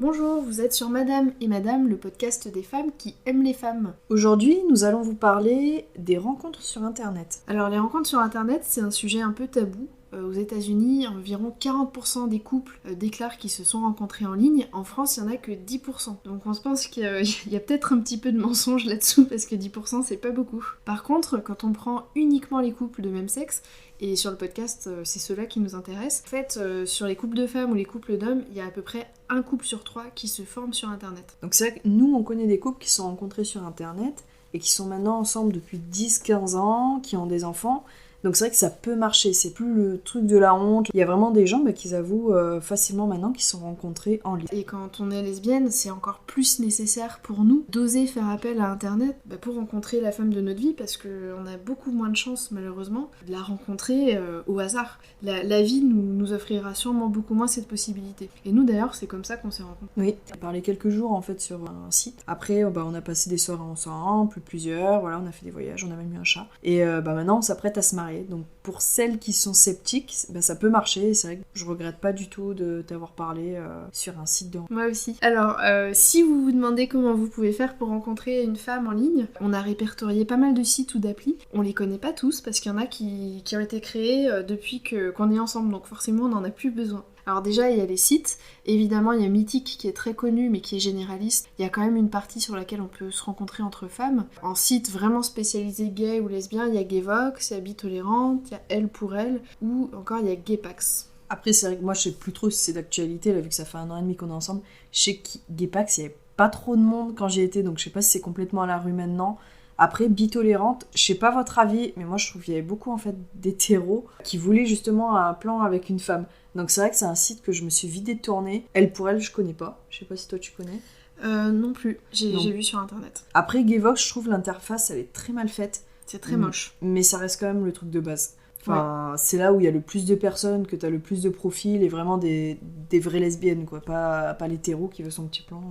Bonjour, vous êtes sur Madame et Madame, le podcast des femmes qui aiment les femmes. Aujourd'hui, nous allons vous parler des rencontres sur Internet. Alors les rencontres sur Internet, c'est un sujet un peu tabou. Aux États-Unis, environ 40% des couples déclarent qu'ils se sont rencontrés en ligne. En France, il n'y en a que 10%. Donc on se pense qu'il y a peut-être un petit peu de mensonge là-dessous, parce que 10% c'est pas beaucoup. Par contre, quand on prend uniquement les couples de même sexe, et sur le podcast, c'est ceux-là qui nous intéressent. En fait, sur les couples de femmes ou les couples d'hommes, il y a à peu près un couple sur 3 qui se forme sur Internet. Donc c'est vrai que nous, on connaît des couples qui se sont rencontrés sur Internet et qui sont maintenant ensemble depuis 10-15 ans, qui ont des enfants. Donc c'est vrai que ça peut marcher, c'est plus le truc de la honte. Il y a vraiment des gens qui avouent facilement maintenant qu'ils se sont rencontrés en ligne. Et quand on est lesbienne, c'est encore plus nécessaire pour nous d'oser faire appel à Internet pour rencontrer la femme de notre vie, parce qu'on a beaucoup moins de chances malheureusement de la rencontrer au hasard. La vie nous offrira sûrement beaucoup moins cette possibilité. Et nous d'ailleurs, c'est comme ça qu'on s'est rencontrés. Oui, on a parlé quelques jours en fait sur un site. Après, on a passé des soirées ensemble, plusieurs, voilà, on a fait des voyages, on a même eu un chat. Et maintenant, on s'apprête à se marier. Donc pour celles qui sont sceptiques, ça peut marcher. C'est vrai que je regrette pas du tout de t'avoir parlé sur un site de... Moi aussi. Alors, si vous vous demandez comment vous pouvez faire pour rencontrer une femme en ligne, on a répertorié pas mal de sites ou d'applis. On les connaît pas tous parce qu'il y en a qui ont été créés depuis qu'on est ensemble, donc forcément on n'en a plus besoin. Alors déjà, il y a les sites. Évidemment, il y a Mythique qui est très connu, mais qui est généraliste. Il y a quand même une partie sur laquelle on peut se rencontrer entre femmes. En site vraiment spécialisé gay ou lesbien, il y a Gayvox, il y a Bitolérante, il y a Elle pour Elle, ou encore il y a Gaypax. Après, c'est vrai que moi, je sais plus trop si c'est d'actualité, là, vu que ça fait 1 an et demi qu'on est ensemble. Je sais que Gaypax, il y avait pas trop de monde quand j'y étais, donc je sais pas si c'est complètement à la rue maintenant. Après, Bitolérante, je sais pas votre avis, mais moi je trouve qu'il y avait beaucoup en fait d'hétéros qui voulaient justement un plan avec une femme. Donc c'est vrai que c'est un site que je me suis vite détournée. Elle pour Elle, je connais pas. Je sais pas si toi tu connais. Non plus, j'ai vu sur internet. Après, Gayvox, je trouve l'interface, elle est très mal faite. C'est très moche. Mais ça reste quand même le truc de base. Enfin, c'est là où il y a le plus de personnes, que t'as le plus de profils, et vraiment des vraies lesbiennes, quoi. Pas l'hétéro qui veut son petit plan.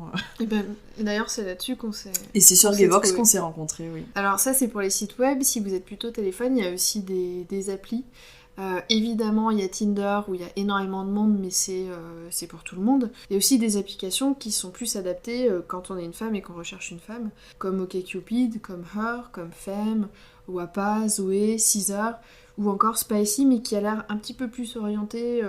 Et d'ailleurs, c'est là-dessus qu'on s'est... Et c'est sur Gayvox qu'on s'est rencontrés, oui. Alors ça, c'est pour les sites web. Si vous êtes plutôt téléphone, il y a aussi des applis. Évidemment, il y a Tinder où il y a énormément de monde, mais c'est pour tout le monde. Il y a aussi des applications qui sont plus adaptées quand on est une femme et qu'on recherche une femme, comme OkCupid, comme Her, comme Femme, Wapa, Zoé, Caesar, ou encore Spicy, mais qui a l'air un petit peu plus orienté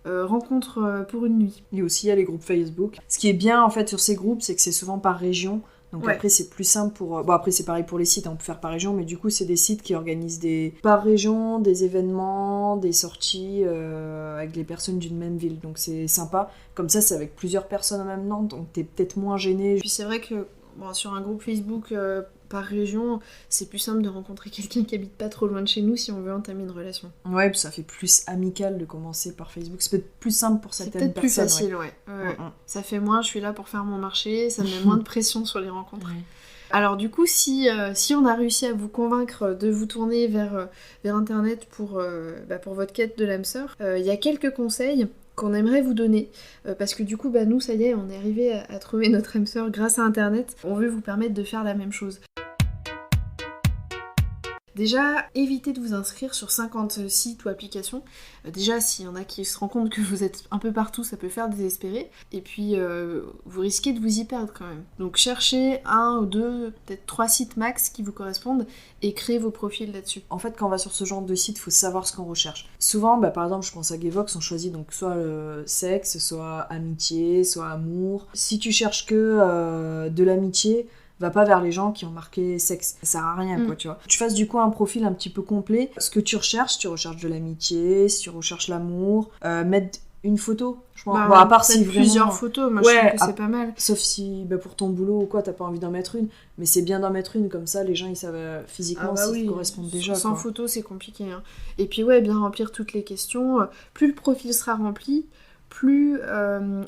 rencontre pour une nuit. Et aussi, il y a les groupes Facebook. Ce qui est bien, en fait, sur ces groupes, c'est que c'est souvent par région. Donc après, c'est plus simple pour... Bon, après, c'est pareil pour les sites, on peut faire par région, mais du coup, c'est des sites qui organisent par région, des événements, des sorties avec les personnes d'une même ville. Donc c'est sympa. Comme ça, c'est avec plusieurs personnes en même temps, donc t'es peut-être moins gêné. Puis c'est vrai que sur un groupe Facebook... par région, c'est plus simple de rencontrer quelqu'un qui habite pas trop loin de chez nous si on veut entamer une relation. Ouais, puis ça fait plus amical de commencer par Facebook. C'est peut-être plus simple pour certaines personnes. C'est peut-être plus facile, ouais. Ça fait moins, je suis là pour faire mon marché, ça met moins de pression sur les rencontres. Ouais. Alors du coup, si on a réussi à vous convaincre de vous tourner vers Internet pour votre quête de l'âme sœur, il y a quelques conseils qu'on aimerait vous donner, parce que du coup, nous, ça y est, on est arrivé à trouver notre âme sœur grâce à Internet. On veut vous permettre de faire la même chose. Déjà, évitez de vous inscrire sur 50 sites ou applications. Déjà, s'il y en a qui se rendent compte que vous êtes un peu partout, ça peut faire désespérer. Et puis, vous risquez de vous y perdre quand même. Donc cherchez 1 ou 2, peut-être 3 sites max qui vous correspondent et créez vos profils là-dessus. En fait, quand on va sur ce genre de site, il faut savoir ce qu'on recherche. Souvent, par exemple, je pense à Gayvox, on choisit donc soit sexe, soit amitié, soit amour. Si tu cherches que de l'amitié, va pas vers les gens qui ont marqué sexe. Ça sert à rien, quoi, tu vois. Tu fasses du coup un profil un petit peu complet. Ce que tu recherches de l'amitié, si tu recherches l'amour, mettre une photo. À part si vraiment... plusieurs photos, moi je trouve que c'est pas mal. Sauf si pour ton boulot ou quoi, t'as pas envie d'en mettre une. Mais c'est bien d'en mettre une, comme ça les gens ils savent physiquement s'ils correspondent déjà. Sans quoi. photo, c'est compliqué. Hein. Et puis bien remplir toutes les questions. Plus le profil sera rempli, plus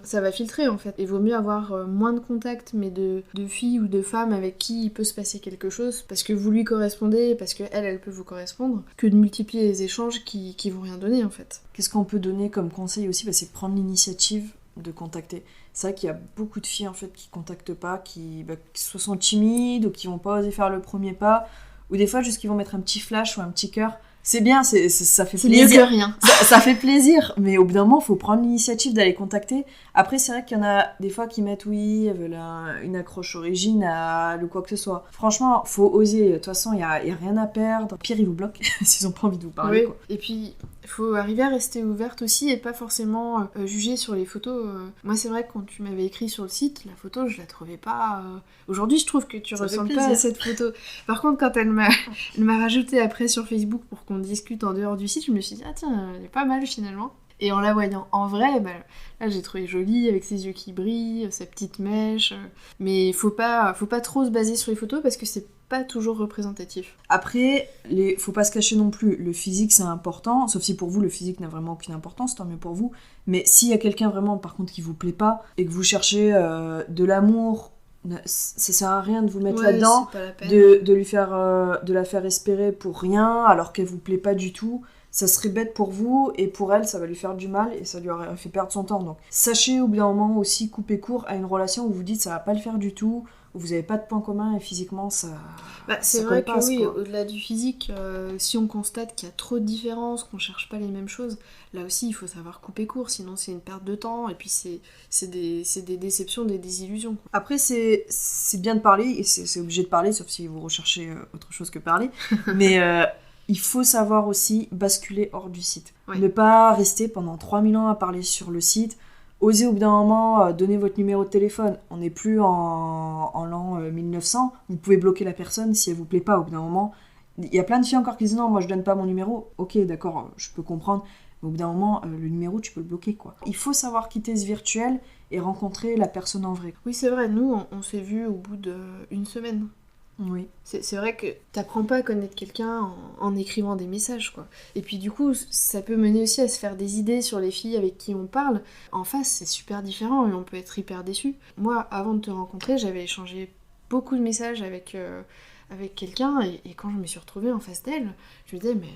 ça va filtrer en fait. Il vaut mieux avoir moins de contacts, mais de filles ou de femmes avec qui il peut se passer quelque chose, parce que vous lui correspondez, parce qu'elle peut vous correspondre, que de multiplier les échanges qui vont rien donner en fait. Qu'est-ce qu'on peut donner comme conseil aussi ? C'est de prendre l'initiative de contacter. C'est vrai qu'il y a beaucoup de filles en fait qui contactent pas, qui soit sont timides ou qui vont pas oser faire le premier pas, ou des fois juste qu'ils vont mettre un petit flash ou un petit cœur. C'est bien, ça fait C'est plaisir. mieux que rien. Ça fait plaisir, mais au bout d'un moment, il faut prendre l'initiative d'aller contacter. Après, c'est vrai qu'il y en a des fois qui mettent oui, elles veulent une accroche originale ou quoi que ce soit. Franchement, faut oser. De toute façon, il n'y a rien à perdre. Pire, ils vous bloquent s'ils n'ont pas envie de vous parler. Oui. Quoi. Et puis, il faut arriver à rester ouverte aussi et pas forcément juger sur les photos. Moi, c'est vrai que quand tu m'avais écrit sur le site, la photo, je la trouvais pas... Aujourd'hui, je trouve que tu Ça fait ressembles plaisir. pas à cette photo. Par contre, quand elle m'a rajouté après sur Facebook pour qu'on discute en dehors du site, je me suis dit, ah tiens, elle est pas mal finalement. Et en la voyant en vrai, bah, là j'ai trouvé jolie, avec ses yeux qui brillent, sa petite mèche. Mais faut pas trop se baser sur les photos parce que c'est pas toujours représentatif. Après, faut pas se cacher non plus. Le physique, c'est important. Sauf si pour vous, le physique n'a vraiment aucune importance, tant mieux pour vous. Mais s'il y a quelqu'un vraiment, par contre, qui vous plaît pas et que vous cherchez de l'amour, ça sert à rien de vous mettre là-dedans, c'est pas la peine. de la faire espérer pour rien, alors qu'elle vous plaît pas du tout. Ça serait bête pour vous, et pour elle, ça va lui faire du mal, et ça lui aurait fait perdre son temps. Donc, sachez au bout d'un moment aussi couper court à une relation où vous dites ça va pas le faire du tout, où vous avez pas de points communs, et physiquement, ça... C'est ça vrai colle que pas, oui, quoi. au-delà du physique, si on constate qu'il y a trop de différences, qu'on cherche pas les mêmes choses, là aussi il faut savoir couper court, sinon c'est une perte de temps, et puis c'est des déceptions, des désillusions. Quoi. Après, c'est bien de parler, et c'est obligé de parler, sauf si vous recherchez autre chose que parler, mais il faut savoir aussi basculer hors du site. Ouais. Ne pas rester pendant 3000 ans à parler sur le site. Osez au bout d'un moment donner votre numéro de téléphone. On n'est plus en l'an 1900. Vous pouvez bloquer la personne si elle vous plaît pas au bout d'un moment. Il y a plein de filles encore qui disent non, moi je donne pas mon numéro. Ok, d'accord, je peux comprendre. Mais au bout d'un moment, le numéro, tu peux le bloquer, quoi. Il faut savoir quitter ce virtuel et rencontrer la personne en vrai. Oui, c'est vrai, nous on s'est vus au bout d'une semaine. Oui. C'est vrai que t'apprends pas à connaître quelqu'un en écrivant des messages, quoi. Et puis du coup, ça peut mener aussi à se faire des idées sur les filles avec qui on parle. En face, c'est super différent et on peut être hyper déçu. Moi, avant de te rencontrer, j'avais échangé beaucoup de messages avec quelqu'un et quand je me suis retrouvée en face d'elle, je me disais mais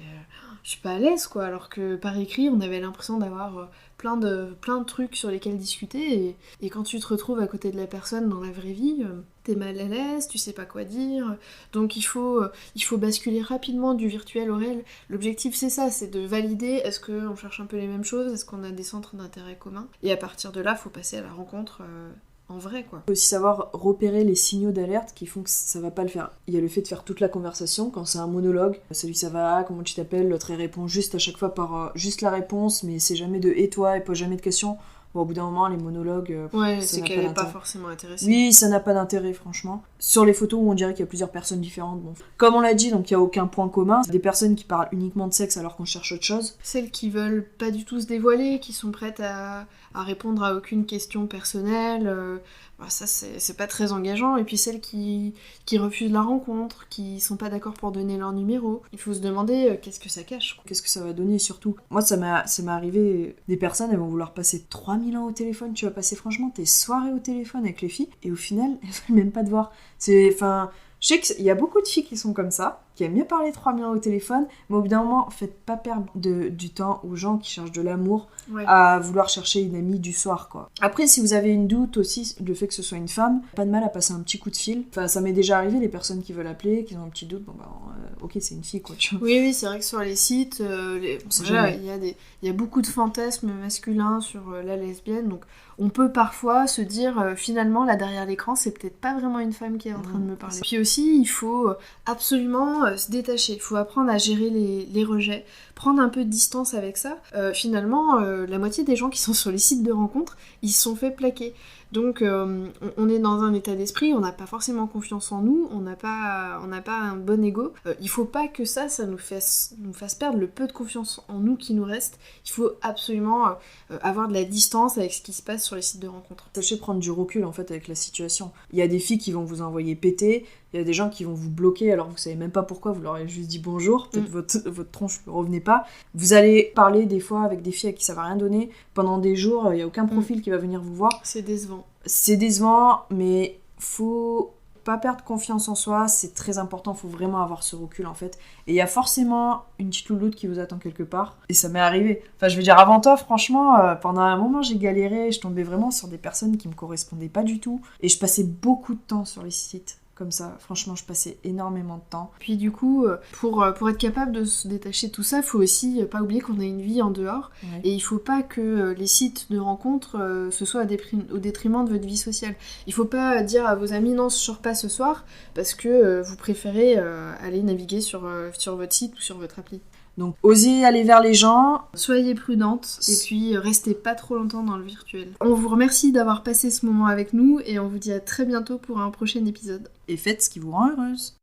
je suis pas à l'aise, quoi. Alors que par écrit, on avait l'impression d'avoir plein de trucs sur lesquels discuter et quand tu te retrouves à côté de la personne dans la vraie vie, t'es mal à l'aise, tu sais pas quoi dire. Donc il faut basculer rapidement du virtuel au réel. L'objectif c'est ça, c'est de valider est-ce qu'on cherche un peu les mêmes choses, est-ce qu'on a des centres d'intérêt communs. Et à partir de là, faut passer à la rencontre en vrai, quoi. Il faut aussi savoir repérer les signaux d'alerte qui font que ça va pas le faire. Il y a le fait de faire toute la conversation, quand c'est un monologue, salut ça va, comment tu t'appelles, l'autre il répond juste à chaque fois par juste la réponse, mais c'est jamais de et toi, et pose jamais de questions. Bon, au bout d'un moment, les monologues... Ouais, ça c'est n'a qu'elle pas est pas d'intérêt. forcément intéressée. Oui, ça n'a pas d'intérêt, franchement. Sur les photos où on dirait qu'il y a plusieurs personnes différentes, bon. Comme on l'a dit, donc il n'y a aucun point commun. C'est des personnes qui parlent uniquement de sexe alors qu'on cherche autre chose. Celles qui veulent pas du tout se dévoiler, qui sont prêtes à répondre à aucune question personnelle, ça c'est pas très engageant. Et puis celles qui refusent la rencontre, qui sont pas d'accord pour donner leur numéro. Il faut se demander qu'est-ce que ça cache, quoi. Qu'est-ce que ça va donner surtout? Moi, ça m'est arrivé, des personnes, elles vont vouloir passer 3000 ans au téléphone. Tu vas passer franchement tes soirées au téléphone avec les filles, et au final, elles veulent même pas te voir. Je sais qu'il y a beaucoup de filles qui sont comme ça, qui aiment mieux parler 3000 ans au téléphone, mais au bout d'un moment, faites pas perdre du temps aux gens qui cherchent de l'amour Ouais. à vouloir chercher une amie du soir, quoi. Après, si vous avez une doute aussi, le fait que ce soit une femme, pas de mal à passer un petit coup de fil. Enfin, ça m'est déjà arrivé, les personnes qui veulent appeler, qui ont un petit doute, ok, c'est une fille, quoi, tu vois. Oui, c'est vrai que sur les sites, On sait voilà, jamais. il y a beaucoup de fantasmes masculins sur la lesbienne, donc on peut parfois se dire finalement là derrière l'écran c'est peut-être pas vraiment une femme qui est en train de me parler. Puis aussi il faut absolument se détacher, il faut apprendre à gérer les rejets, prendre un peu de distance avec ça. Finalement la moitié des gens qui sont sur les sites de rencontres, ils se sont fait plaquer. Donc on est dans un état d'esprit, on n'a pas forcément confiance en nous, on n'a pas un bon ego. Il faut pas que ça nous fasse perdre le peu de confiance en nous qui nous reste. Il faut absolument avoir de la distance avec ce qui se passe sur les sites de rencontres. Sachez prendre du recul en fait avec la situation. Il y a des filles qui vont vous envoyer péter, il y a des gens qui vont vous bloquer alors que vous savez même pas pourquoi, vous leur avez juste dit bonjour, peut-être votre tronche ne revenait pas. Vous allez parler des fois avec des filles à qui ça va rien donner, pendant des jours, il n'y a aucun profil qui va venir vous voir. C'est décevant. C'est décevant, mais faut pas perdre confiance en soi, c'est très important, faut vraiment avoir ce recul en fait. Et il y a forcément une petite louloute qui vous attend quelque part. Et ça m'est arrivé. Enfin, je veux dire, avant toi, franchement, pendant un moment, j'ai galéré, je tombais vraiment sur des personnes qui me correspondaient pas du tout. Et je passais beaucoup de temps sur les sites. comme ça. Franchement, je passais énormément de temps. Puis du coup, pour être capable de se détacher de tout ça, il faut aussi pas oublier qu'on a une vie en dehors. Ouais. Et il faut pas que les sites de rencontres ce soit au détriment de votre vie sociale. Il faut pas dire à vos amis non, je sors pas ce soir parce que vous préférez aller naviguer sur votre site ou sur votre appli. Donc, osez aller vers les gens. Soyez prudente et puis restez pas trop longtemps dans le virtuel. On vous remercie d'avoir passé ce moment avec nous et on vous dit à très bientôt pour un prochain épisode. Et faites ce qui vous rend heureuse.